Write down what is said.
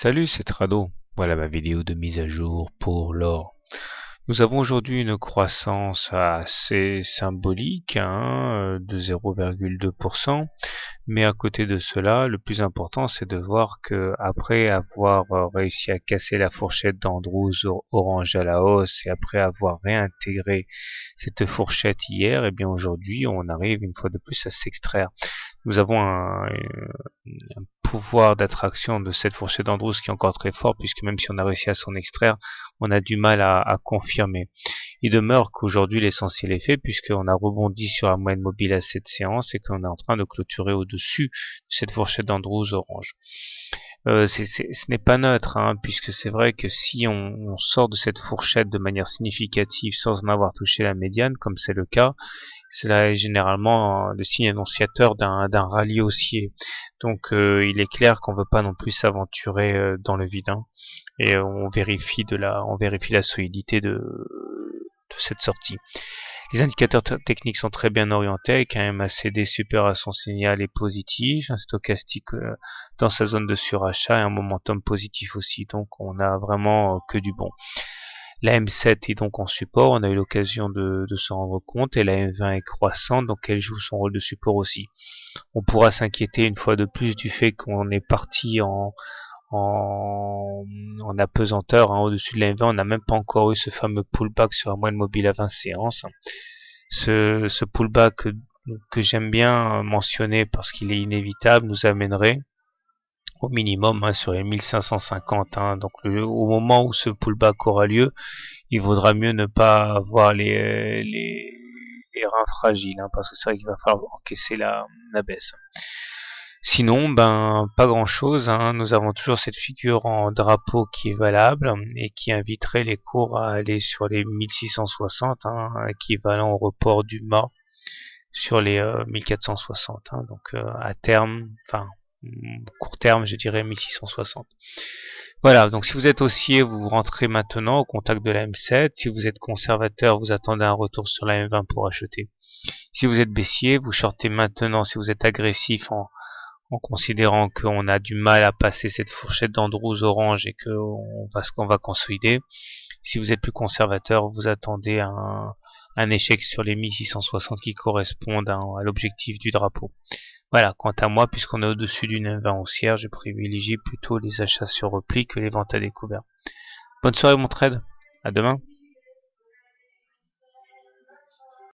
Salut, c'est Trado. Voilà ma vidéo de mise à jour pour l'or. Nous avons aujourd'hui une croissance assez symbolique, de 0,2%. Mais à côté de cela, le plus important, c'est de voir que après avoir réussi à casser la fourchette d'Andrews orange à la hausse et après avoir réintégré cette fourchette hier, et bien aujourd'hui, on arrive une fois de plus à s'extraire. Nous avons un pouvoir d'attraction de cette fourchette d'Andrews qui est encore très fort, puisque même si on a réussi à s'en extraire, on a du mal à confirmer. Il demeure qu'aujourd'hui l'essentiel est fait, puisqu'on a rebondi sur la moyenne mobile à cette séance et qu'on est en train de clôturer au-dessus de cette fourchette d'Andrews orange. Ce n'est pas neutre, puisque c'est vrai que si on sort de cette fourchette de manière significative sans en avoir touché la médiane, comme c'est le cas, cela est généralement le signe annonciateur d'un rallye haussier. Donc il est clair qu'on ne veut pas non plus s'aventurer dans le vide, et on vérifie la solidité de cette sortie. Les indicateurs techniques sont très bien orientés, avec un MACD supérieur à son signal et positif, un stochastique dans sa zone de surachat et un momentum positif aussi. Donc on a vraiment que du bon. La M7 est donc en support, on a eu l'occasion de s'en rendre compte, et la M20 est croissante, donc elle joue son rôle de support aussi. On pourra s'inquiéter une fois de plus du fait qu'on est parti en apesanteur au-dessus de la M20. On n'a même pas encore eu ce fameux pullback sur la moyenne mobile à 20 séances. Ce pullback que j'aime bien mentionner parce qu'il est inévitable nous amènerait au minimum sur les 1550. Donc au moment où ce pullback aura lieu, il vaudra mieux ne pas avoir les reins fragiles, parce que c'est vrai qu'il va falloir encaisser la baisse. Sinon, pas grand chose, nous avons toujours cette figure en drapeau qui est valable et qui inviterait les cours à aller sur les 1660, équivalent au report du mât sur les 1460, donc à terme, court terme, je dirais 1660. Voilà, donc si vous êtes haussier, vous rentrez maintenant au contact de la M7. Si vous êtes conservateur, vous attendez un retour sur la M20 pour acheter. Si vous êtes baissier, vous shortez maintenant. Si vous êtes agressif en considérant qu'on a du mal à passer cette fourchette d'Andrews orange et qu'on va consolider. Si vous êtes plus conservateur, vous attendez un échec sur les 1660 qui correspondent à l'objectif du drapeau. Voilà, quant à moi, puisqu'on est au-dessus d'une M20 haussière, je privilégie plutôt les achats sur repli que les ventes à découvert. Bonne soirée mon trade, à demain.